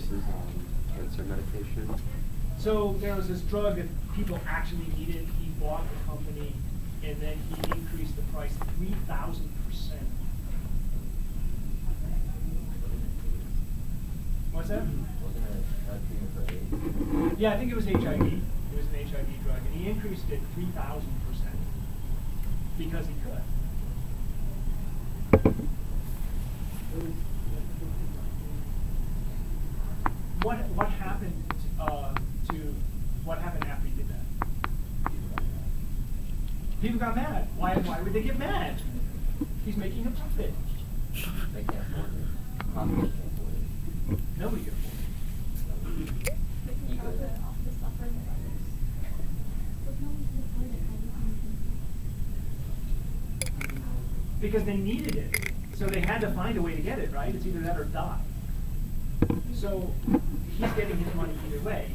prices on cancer medication? So there was this drug that people actually needed. He bought the company, and then he increased the price 3,000%. What's that? Wasn't it a treatment for AIDS? Yeah, I think it was HIV. It was an HIV drug, and he increased it 3,000% because he could. What happened what happened after he did that? People got mad. Why would they get mad? He's making a profit. They can't afford it. Hospitals can't afford it. Nobody can afford it. They can profit off the suffering of others. But no one can afford it. How do you Because they needed it. So they had to find a way to get it, right? It's either that or die. So he's getting his money either way,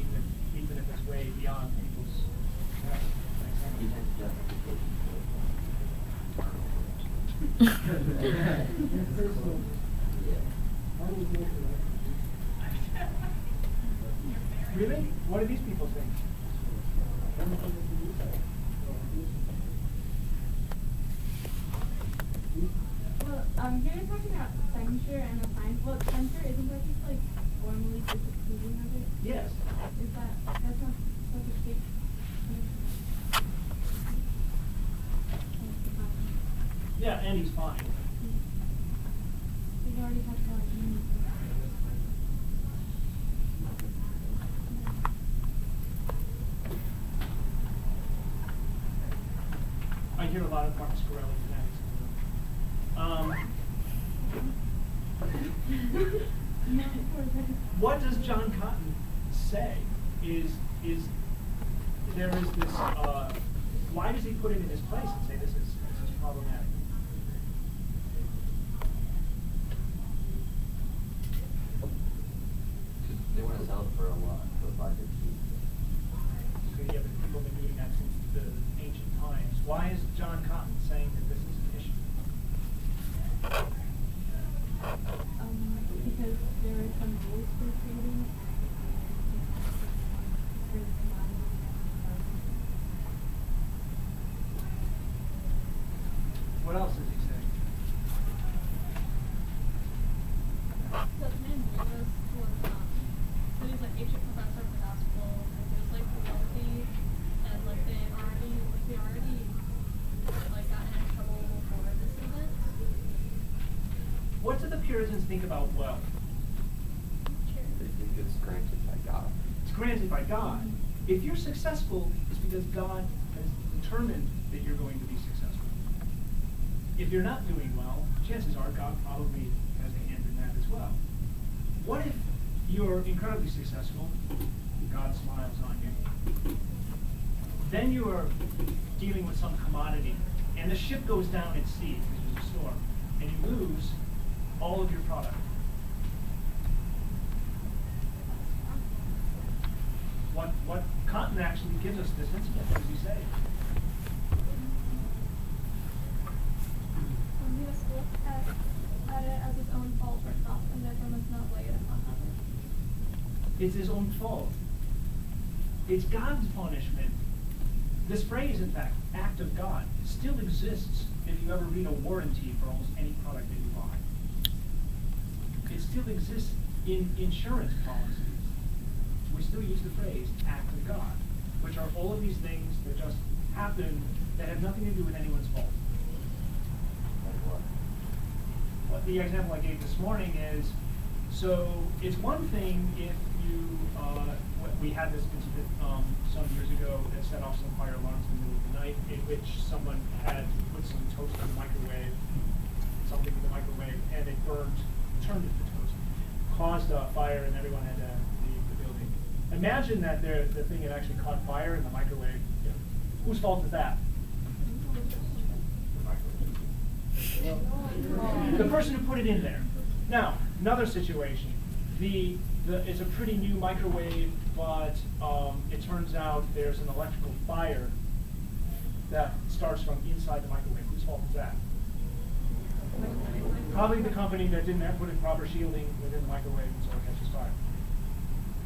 even if it's way beyond people's. He has justification. Really? What do these people think? Well, here you're talking about censure and the fine. Well, censure isn't that just like formally disapproving of it? Yes. Is that's not such a big Yeah, and he's fine. We've already talked about I hear a lot of Marcus Corelli fanatics. What does John Cotton say is there is this, why does he put it in his place and say this is problematic? They want to sell it for a lot, for a buck or two. So yeah, but people have been doing that since the ancient times. Why is John Cotton saying that this is an issue? because there are some rules for trading. What else is he saying? So his name was so he's like ancient professor of the gospel, and he was like wealthy, and like they already like got in trouble before this event. What do the Puritans think about wealth? They think it's granted by God. It's granted by God. If you're successful, it's because God has determined that you're going to be successful. If you're not doing well, chances are God probably has a hand in that as well. What if you're incredibly successful, God smiles on you, then you are dealing with some commodity, and the ship goes down at sea because there's a storm, and you lose all of your product. What Cotton actually gives us this incident, what does he say? He must look at it as his own fault or stuff, and therefore must not lay it upon others. It's his own fault. It's God's punishment. This phrase, in fact, act of God, still exists if you ever read a warranty for almost any product that you buy. It still exists in insurance policies. We still use the phrase act of God, which are all of these things that just happen that have nothing to do with anyone's fault. Like what? What the example I gave this morning is, so it's one thing if you, we had this incident some years ago that set off some fire alarms in the middle of the night, in which someone had put some toast in the microwave, something in the microwave, and it burned, turned into toast, caused a fire, and everyone had to leave the building. Imagine that the thing had actually caught fire in the microwave. You know, whose fault is that? The person who put it in there. Now, another situation. It's a pretty new microwave, but it turns out there's an electrical fire that starts from inside the microwave. Whose fault is that? Probably the company that didn't put in proper shielding within the microwave, and so it catches fire.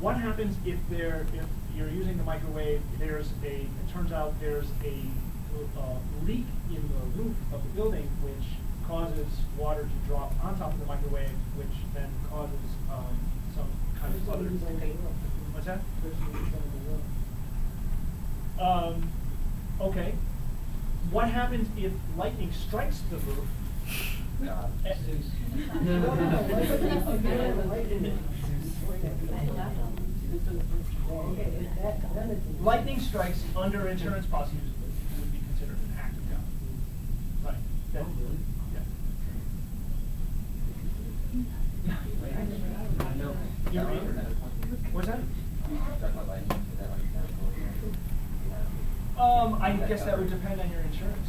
What happens if you're using the microwave? It turns out there's a leak in the roof of the building, which causes water to drop on top of the microwave, which then causes some kind of other. What's that? Okay. What happens if lightning strikes the roof? Lightning strikes under insurance policies would be considered an act of God. Right. That, yeah. I know. You read? What's that? I guess that would depend on your insurance.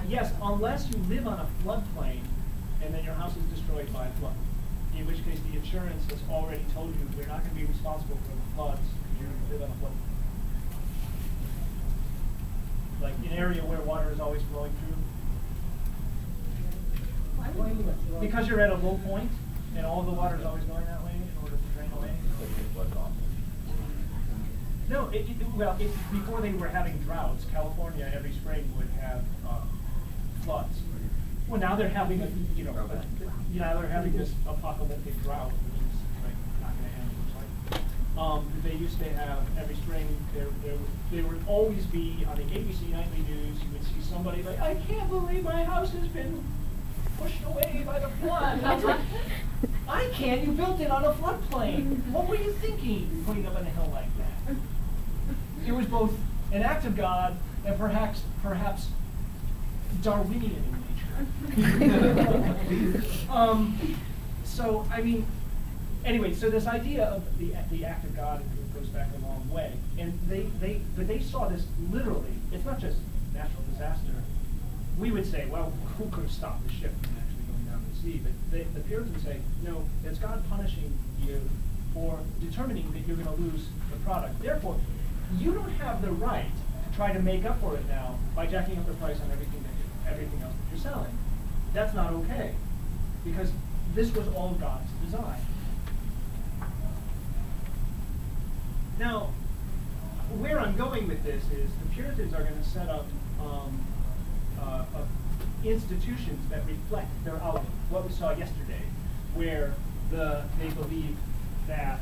Yes, unless you live on a floodplain and then your house is destroyed by a flood. In which case the insurance has already told you you're not going to be responsible for the floods because you live on a floodplain. Like an area where water is always flowing through. Because you're at a low point and all the water is always going that way in order to drain away. No, before they were having droughts, California every spring would have floods. Well, now they're having now they're having this apocalyptic drought, which is like not going to end. Looks like. They used to have every spring. There would always be on the ABC nightly news. You would see somebody like, I can't believe my house has been pushed away by the flood. I was like, I can't. You built it on a floodplain. What were you thinking, putting up on a hill like that? It was both an act of God and perhaps Darwinian in nature. So I mean, anyway, so this idea of the act of God goes back a long way, and they saw this literally. It's not just natural disaster. We would say, well, who could have stopped the ship from actually going down the sea? But the Puritans say, no, it's God punishing you for determining that you're going to lose the product. Therefore, you don't have the right to try to make up for it now by jacking up the price on everything else that you're selling. That's not okay, because this was all God's design. Now, where I'm going with this is the Puritans are going to set up institutions that reflect their outlook. What we saw yesterday, where they believe that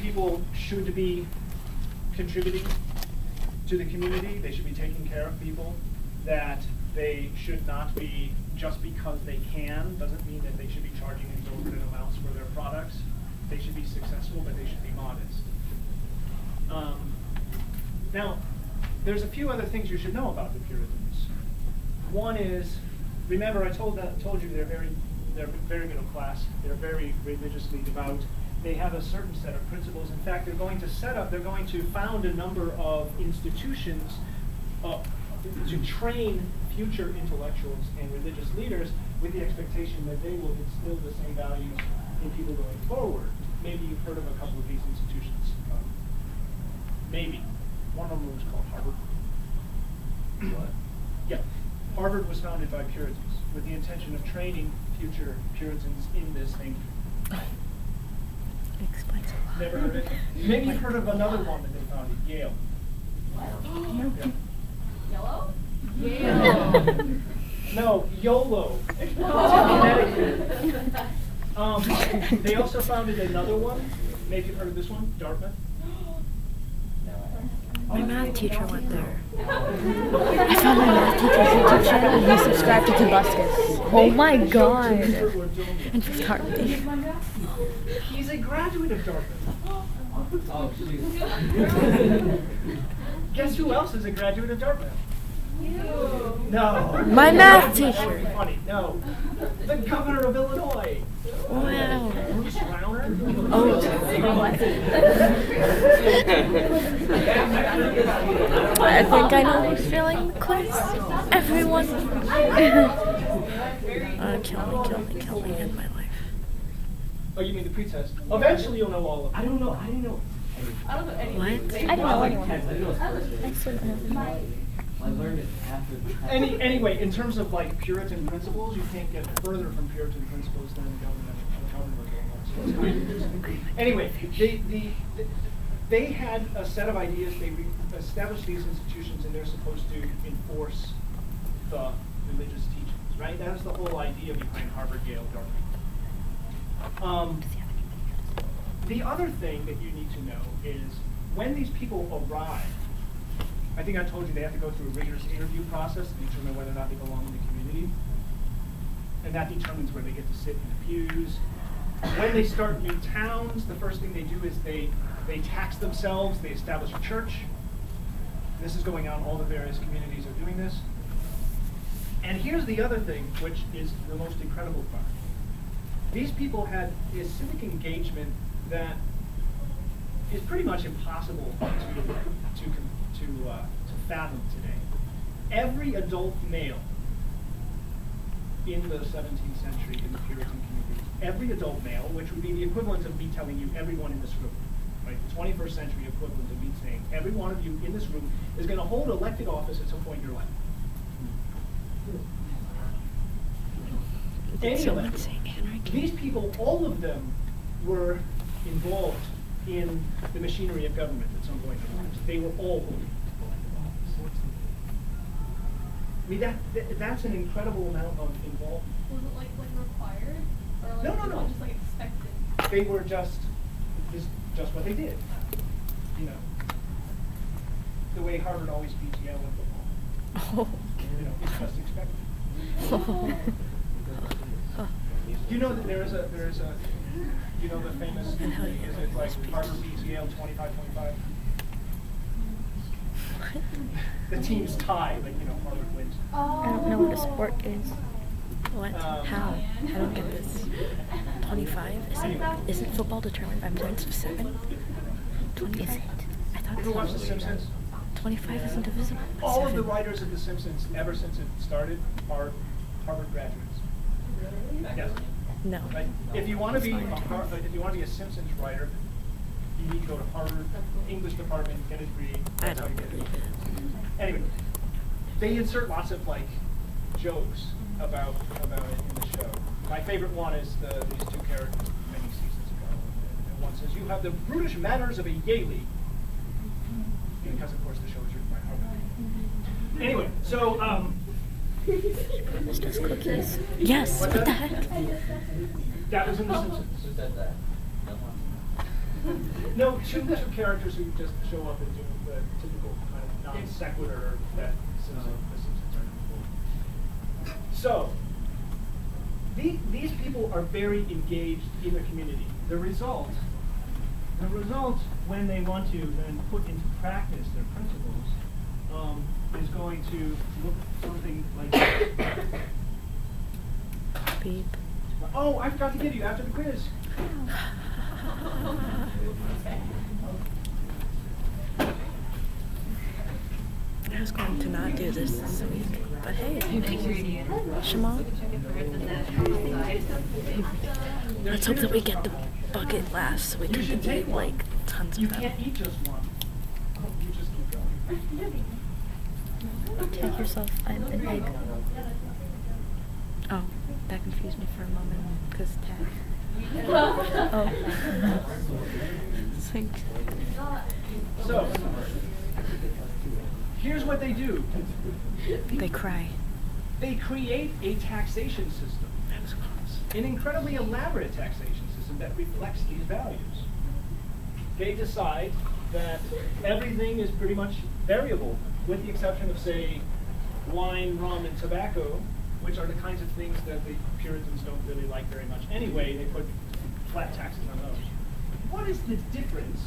people should be contributing to the community. They should be taking care of people. That they should not be, just because they can, doesn't mean that they should be charging exorbitant amounts for their products. They should be successful, but they should be modest. Now, there's a few other things you should know about the Puritans. One is, remember I told you they're very middle class. They're very religiously devout. They have a certain set of principles. In fact, they're going to found a number of institutions to train future intellectuals and religious leaders with the expectation that they will instill the same values in people going forward. Maybe you've heard of a couple of these institutions. Maybe. One of them was called Harvard. What? Yeah. Harvard was founded by Puritans with the intention of training future Puritans in this thing. Explains a lot. Never heard of it? Maybe you've heard of another one that they founded, Yale. Yeah. Yellow? Yeah. No, YOLO. Connecticut. They also founded another one. Maybe you've heard of this one, Dartmouth. My math teacher went there. I found my math teacher's YouTube channel and he subscribed to Tobuscus. Oh my god. And just Dartmouth. He's a graduate of Dartmouth. Oh, jeez. Guess who else is a graduate of Dartmouth? You. No. My math That would be teacher. funny. No. The governor of Illinois. Wow. Bruce Rauner. Oh. I think I know who's failing the quiz. Everyone. Kill me in my life. Oh, you mean the pretest? Eventually you'll know all of them. I didn't know I don't know anything. What? I don't know anyone. I still don't know. I learned it after the Anyway, in terms of like Puritan principles, you can't get further from Puritan principles than the government. So it's kind of anyway, they had a set of ideas. They established these institutions, and they're supposed to enforce the religious teachings. Right? That is the whole idea behind Harvard-Yale government. The other thing that you need to know is when these people arrive. I think I told you they have to go through a rigorous interview process to determine whether or not they belong in the community. And that determines where they get to sit in the pews. When they start new towns, the first thing they do is they tax themselves, they establish a church. This is going on, all the various communities are doing this. And here's the other thing, which is the most incredible part. These people had a civic engagement that is pretty much impossible to fathom today. Every adult male in the 17th century in the Puritan communities, every adult male, which would be the equivalent of me telling you everyone in this room, right? The 21st century equivalent of me saying every one of you in this room is going to hold elected office at some point in your life. Anyway, these people, all of them were involved in the machinery of government at some point in their lives. They were all holding elected office. I mean, that's an incredible amount of involvement. Was it like required? Or like No. just like expected? They were just what they did. You know, the way Harvard always beats Yale in football. Oh. You know, it's just expected. You know that there is a you know the famous is it like Harvard beats Yale 25-25? The team's tied, but you know Harvard wins. I don't know what a sport is. What? How? I don't get this. 25? Isn't football determined by points of 7? 25? I thought Ever watched The Simpsons? 25 isn't divisible. All of the writers of The Simpsons, ever since it started, are Harvard graduates. Yes. No. Right? If you want to be a Simpsons writer, you need to go to Harvard English department, get a degree. I don't believe it. Anyway, they insert lots of like jokes about it in the show. My favorite one is these two characters many seasons ago. And one says, "You have the brutish manners of a Yaley," because of course the show is written by Harvard. Anyway, so Promised us cookies. Yes, what the heck? that was in The Simpsons. Who said that? No, two characters who just show up and do the typical kind of non sequitur that the Simpsons are known for. So, these people are very engaged in the community. The result, when they want to then put into practice their principles, is going to look something like this. Beep. Oh, I forgot to give you after the quiz. I was going to not do this week, but hey, Shema. Let's hope that we get the bucket last so we can eat like tons You of them. can't eat just one. You just keep going. Take yourself an egg. Oh, that confused me for a moment, because tag. Oh. It's like, So, here's what they do. they cry. They create a taxation system, an incredibly elaborate taxation system that reflects these values. They decide that everything is pretty much variable, with the exception of, say, wine, rum, and tobacco, which are the kinds of things that the Puritans don't really like very much anyway. They put flat taxes on those. What is the difference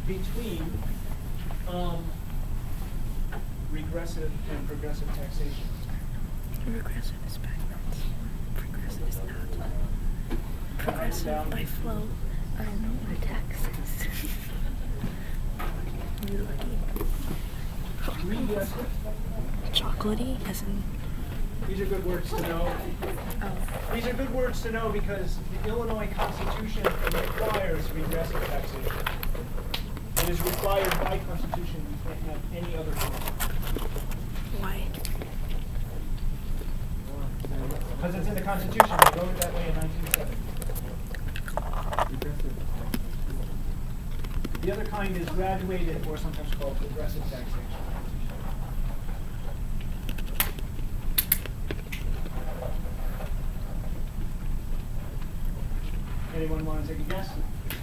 between regressive and progressive taxation? Regressive is backwards. Progressive is not. Progressive by flow are taxes. You lucky. Regressive. Chocolatey, as in. These are good words to know. Oh. These are good words to know because the Illinois Constitution requires regressive taxation. It is required by Constitution. You can't have any other form. Why? Because it's in the Constitution. They wrote it that way in 1970. The other kind is graduated, or sometimes called progressive taxation. Anyone want to take a guess?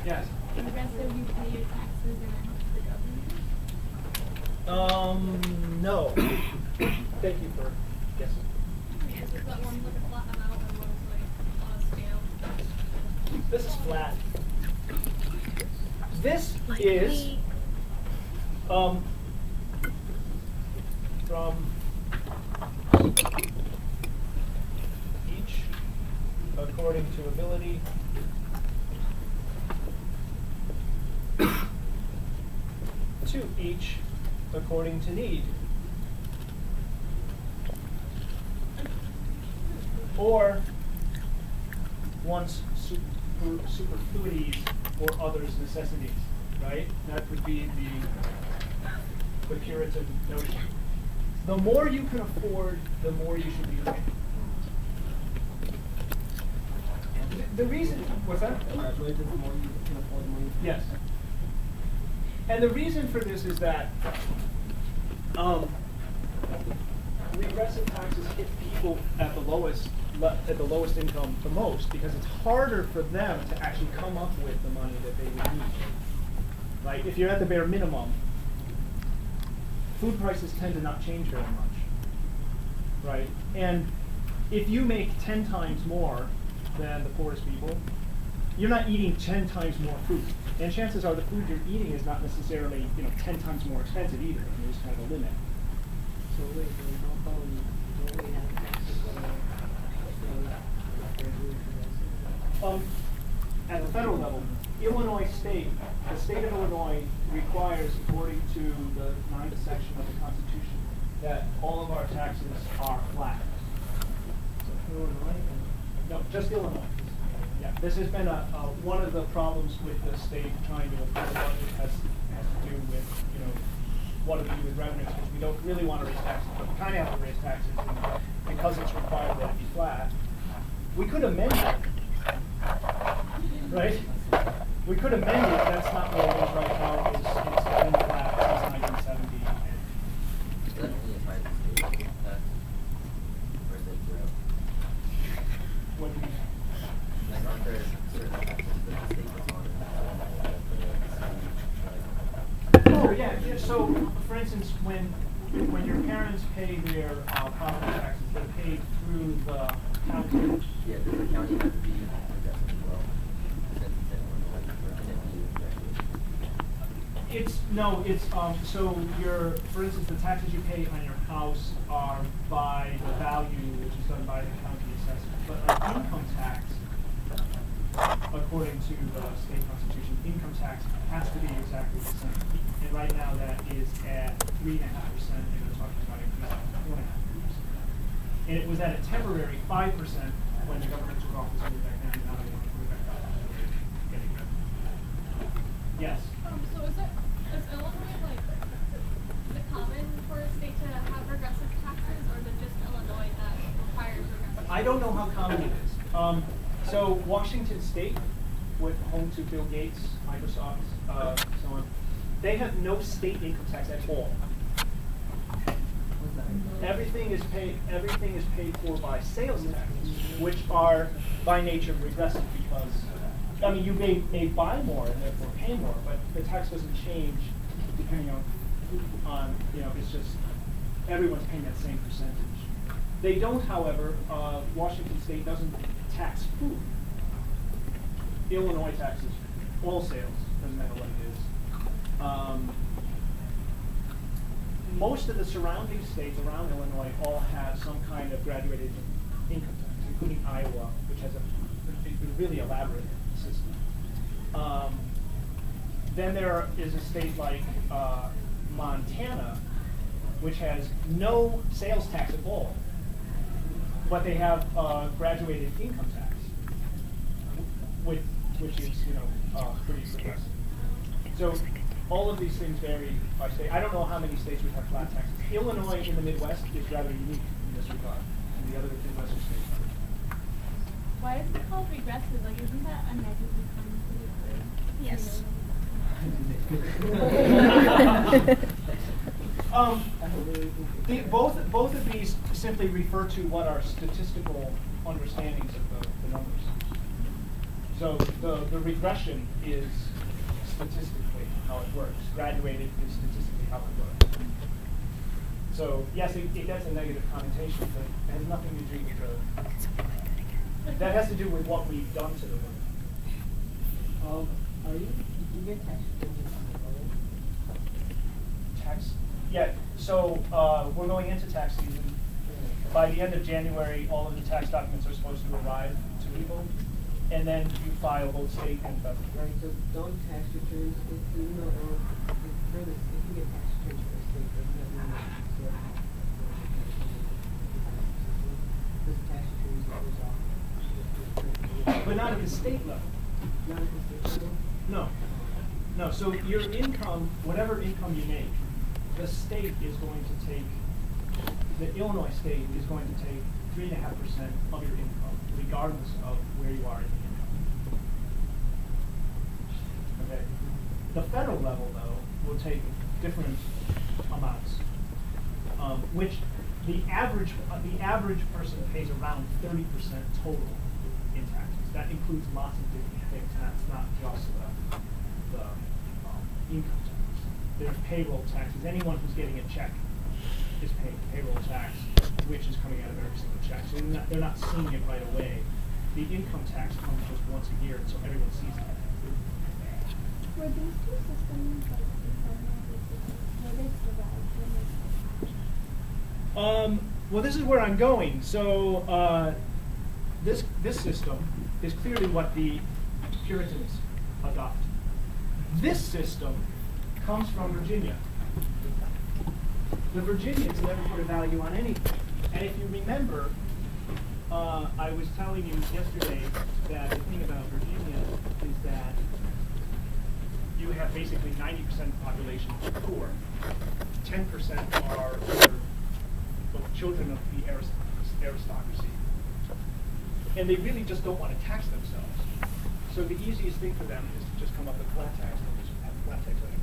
Yes. Progressive, you pay your taxes and then the government. No. Thank you for guessing. Is that one's like a flat amount and one's like on a scale? This is flat. This Like is me. From each according to ability to each according to need, or one's superfluities or others' necessities, right? That would be the Puritan notion. The more you can afford, the more you should be earning. The reason, what's that? Yes. And the reason for this is that regressive taxes hit people at the lowest income the most, because it's harder for them to actually come up with the money that they would need. Right? If you're at the bare minimum, food prices tend to not change very much. Right? And if you make 10 times more than the poorest people, you're not eating 10 times more food. And chances are the food you're eating is not necessarily 10 times more expensive either. I mean, there's kind of a limit. So wait, don't we have taxes At the federal level, Illinois state, the state of Illinois requires, according to the 9th section of the Constitution, that all of our taxes are flat. So Illinois, No, just Illinois. Yeah, this has been one of the problems with the state trying to afford a budget has to do with what to do with revenues, because we don't really want to raise taxes, but we kind of have to raise taxes, and because it's required that it be flat. We could amend it, right? We could amend it. That's not what it is right now. It's been flat since 1970. Is that only applied to state tax? Or is it zero? What do you mean? Like, aren't there certain taxes that the state puts on Oh yeah. So, for instance, when your parents pay their property taxes, they're paid through the county. Yeah, does the county have to be progressive as well? Since it's in Illinois, or can it be directly? It's so for instance, the taxes you pay on your house are by the value, which is done by the county assessment. But an income tax, according to the state constitution, income tax has to be exactly the same. And right now that is at 3.5%, and they're talking about increasing to 4.5%. And it was at a temporary 5% when the government took office and moved back down, and now they want to put it back up. Getting rid of it. Yes. So is Illinois like, is it common for a state to have regressive taxes, or is it just Illinois that requires regressive? I don't know how common it is. So Washington State, with home to Bill Gates, Microsoft, so on, they have no state income tax at all. Everything is paid for by sales taxes, which are by nature regressive, because I mean you may buy more and therefore pay more, but the tax doesn't change depending on it's just everyone's paying that same percentage. They don't, however, Washington State doesn't tax food. Illinois taxes all sales, doesn't matter what it is. Most of the surrounding states around Illinois all have some kind of graduated income tax, including Iowa, which has a really elaborate system. Then there is a state like Montana, which has no sales tax at all, but they have graduated income tax, which is pretty progressive. So all of these things vary by state. I don't know how many states would have flat taxes. Illinois in the Midwest is rather unique in this regard, and the other Midwestern states are. Why is it called regressive? Like, isn't that a negative connotative word? Both of these simply refer to what are statistical understandings of the numbers. So the regression is statistically how it works. Graduated is statistically how it works. So yes, it gets a negative connotation, but it has nothing to do with that has to do with what we've done to the word. Are you get tax returns on the road? Tax, yeah. So we're going into tax season. By the end of January, all of the tax documents are supposed to arrive to people, and then you file both state and federal. Right, so don't tax returns, if you know, if you get tax returns for a state, doesn't that mean that you still have this tax returns that goes off? But not at the state level. Not at the state level? No. No, so your income, whatever income you make, the state is going to take, the Illinois state is going to take 3.5% of your income, regardless of where you are in the income. Okay. The federal level, though, will take different amounts, which the average person pays around 30% total in taxes. That includes lots of different things. That's not just the income tax. There's payroll taxes. Anyone who's getting a check is paying payroll tax, which is coming out of every single check. So they're not seeing it right away. The income tax comes just once a year, so everyone sees it. Were these two systems like were they survived when they Well, this is where I'm going. So this system is clearly what the Puritans adopt. This system comes from Virginia. The Virginians never put a value on anything. And if you remember, I was telling you yesterday that the thing about Virginia is that you have basically 90% of the population poor. 10% are children of the aristocracy. And they really just don't want to tax themselves. So the easiest thing for them is to just come up with flat tax and just have flat tax anyway.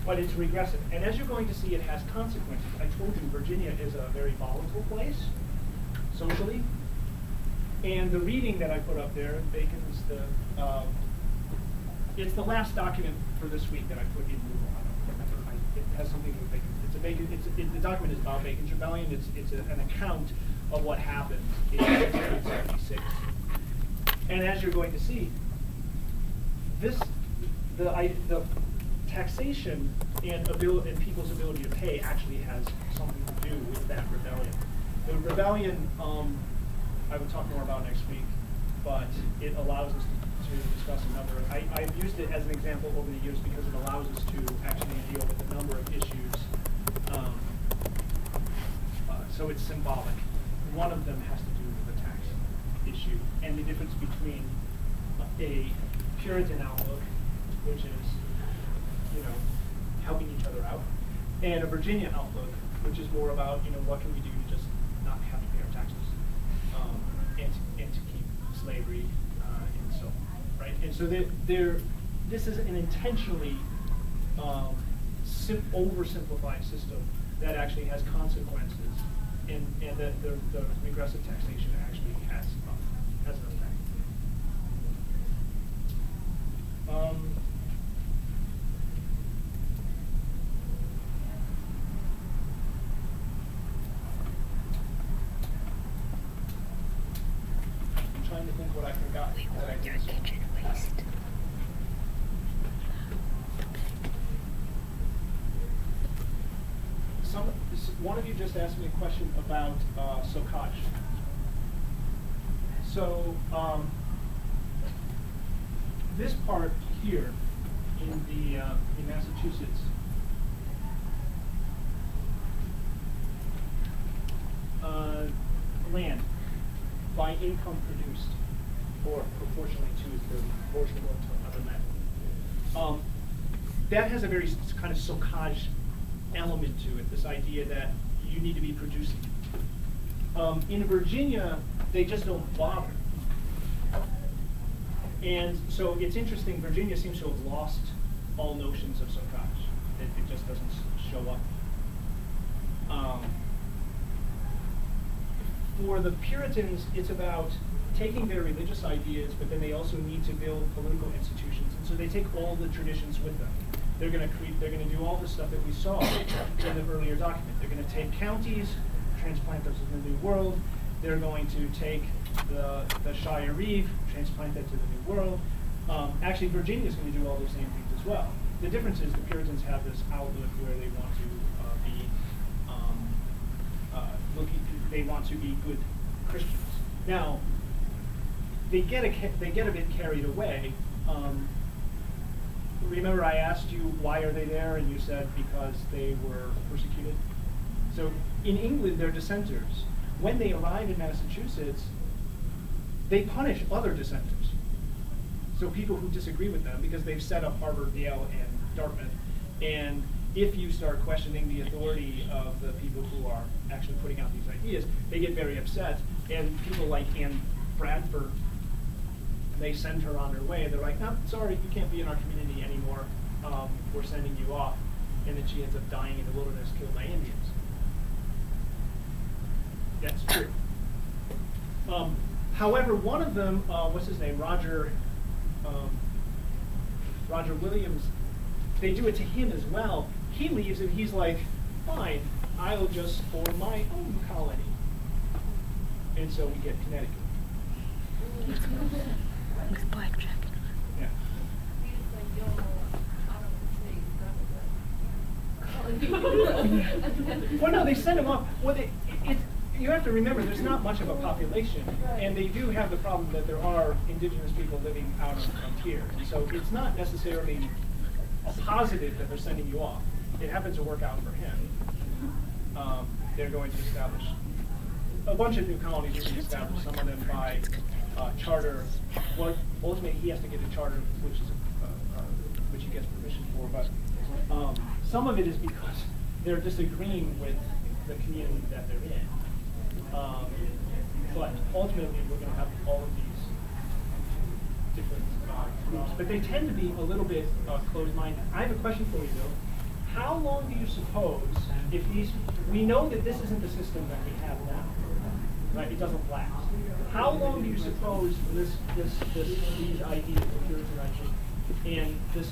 But it's regressive. And as you're going to see, it has consequences. I told you Virginia is a very volatile place, socially. And the reading that I put up there, Bacon's it's the last document for this week that I put in Google. I don't remember. It has something to do with Bacon. The document is about Bacon's Rebellion. It's an account of what happened in 1776. And as you're going to see, the taxation and people's ability to pay actually has something to do with that rebellion. The rebellion, I will talk more about next week, but it allows us to discuss a number of, I've used it as an example over the years because it allows us to actually deal with a number of issues. So it's symbolic. One of them has to do with the tax issue and the difference between a Puritan outlook, which is, helping each other out, and a Virginia outlook, which is more about, what can we do to just not have to pay our taxes, and to keep slavery, and so on, right? And so this is an intentionally oversimplified system that actually has consequences, and that the regressive taxation actually has an effect. I'm trying to think what I forgot. Your kitchen waste. One of you just asked me a question about Sokaj. So this part here in Massachusetts, land by income produced, or proportionally to the proportional to another men. That has a very kind of socage element to it, this idea that you need to be producing. In Virginia, they just don't bother. And so it's interesting, Virginia seems to have lost all notions of socage. It just doesn't show up. For the Puritans, it's about taking their religious ideas, but then they also need to build political institutions, and so they take all the traditions with them. They're going to do all the stuff that we saw in the earlier document. They're going to take counties, transplant those to the New World. They're going to take the Shire Reeve, transplant that to the New World. Actually, Virginia is going to do all those same things as well. The difference is the Puritans have this outlook where they want to they want to be good Christians. Now, they get a bit carried away. Remember, I asked you why are they there, and you said because they were persecuted. So in England, they're dissenters. When they arrive in Massachusetts, they punish other dissenters. So people who disagree with them, because they've set up Harvard, Yale, and Dartmouth. And if you start questioning the authority of the people who are actually putting out these ideas, they get very upset. And people like Anne Bradford, they send her on her way. They're like, "No, sorry, you can't be in our community anymore. We're sending you off." And then she ends up dying in the wilderness, killed by Indians. That's true. However, one of them, what's his name, Roger Williams, they do it to him as well. He leaves and he's like, "Fine, I'll just form my own colony." And so we get Connecticut. With black jacket. Yeah. Well, no, they send them off. Well, you have to remember, there's not much of a population, and they do have the problem that there are indigenous people living out on the frontier. So it's not necessarily a positive that they're sending you off. It happens to work out for him. They're going to establish a bunch of new colonies. They're going to establish some of them by charter. Well, ultimately, he has to get a charter, which he gets permission for. But some of it is because they're disagreeing with the community that they're in. But ultimately, we're going to have all of these different groups. But they tend to be a little bit closed-minded. I have a question for you, though. How long do you suppose, if we know that this isn't the system that we have now, right? It doesn't last. How long do you suppose these ideas, the Puritan ideas, and this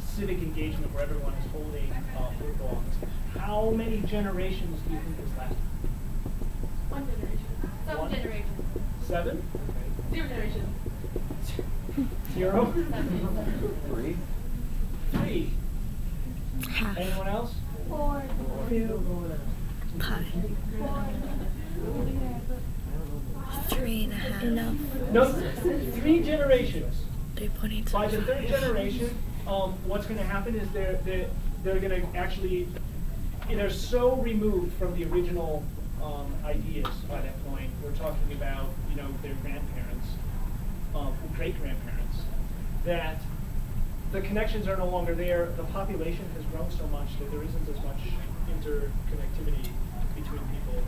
civic engagement where everyone is holding political office, how many generations do you think this lasts? 1 generation. 7 generations. 7? 0 generations. 0? 3? 3. Half. Anyone else? 4. 5. 3.5. Enough. No, 3 generations. 3.8. By the 3rd generation, what's going to happen is they're going to actually, they're so removed from the original ideas by that point. We're talking about, their grandparents, great-grandparents, that the connections are no longer there. The population has grown so much that there isn't as much interconnectivity between people.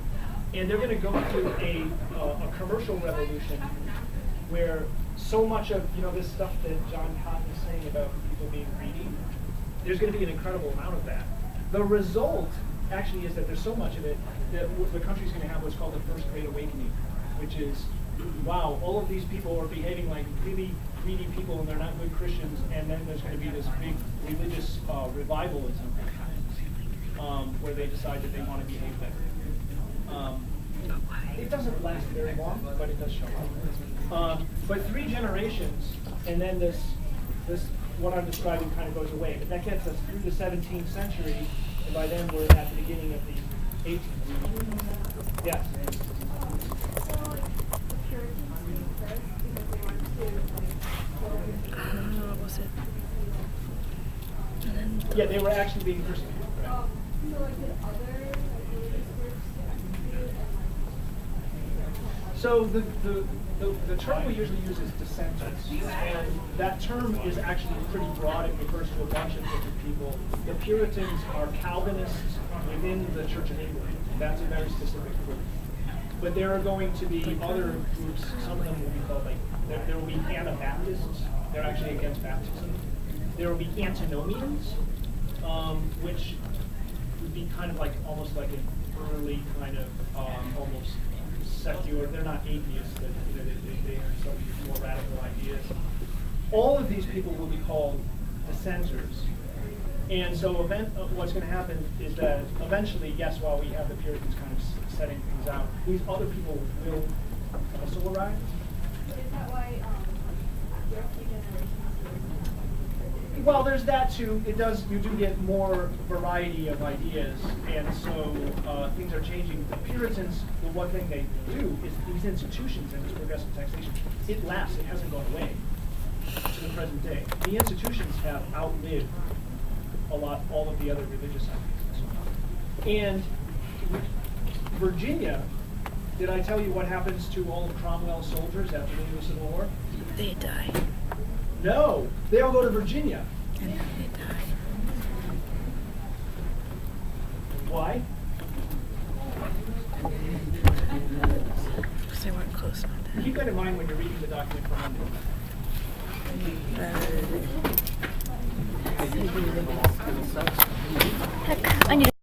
And they're going to go through a commercial revolution where so much of this stuff that John Cotton is saying about people being greedy, there's going to be an incredible amount of that. The result actually is that there's so much of it that the country's going to have what's called the First Great Awakening, which is, wow, all of these people are behaving like really greedy people and they're not good Christians, and then there's going to be this big religious revivalism where they decide that they want to behave better. It doesn't last very long, but it does show up. But 3 generations, and then this what I'm describing kind of goes away. But that gets us through the 17th century, and by then we're at the beginning of the 18th century. Yes? What was it? And then Yeah, they were actually being persecuted. Right? So the term we usually use is dissenters, and that term is actually pretty broad. It refers to a bunch of different people. The Puritans are Calvinists within the Church of England. That's a very specific group. But there are going to be other groups. Some of them will be called there will be Anabaptists. They're actually against baptism. There will be antinomians, which would be kind of like almost like an early kind of almost secular. They're not atheists. They have some more radical ideas. All of these people will be called dissenters. And so what's going to happen is that eventually, yes, while we have the Puritans kind of setting things out, these other people will also arrive. Is that why the rest of the generations? Well, there's that too. You do get more variety of ideas, and so things are changing. The Puritans, the one thing they do is these institutions and this progressive taxation, it lasts. It hasn't gone away to the present day. The institutions have outlived all of the other religious ideas. And Virginia, did I tell you what happens to all of Cromwell's soldiers after the English Civil War? They die. No, they all go to Virginia. And then they die. Why? Because they weren't close enough to Keep that in mind when you're reading the document from London. Heck, I need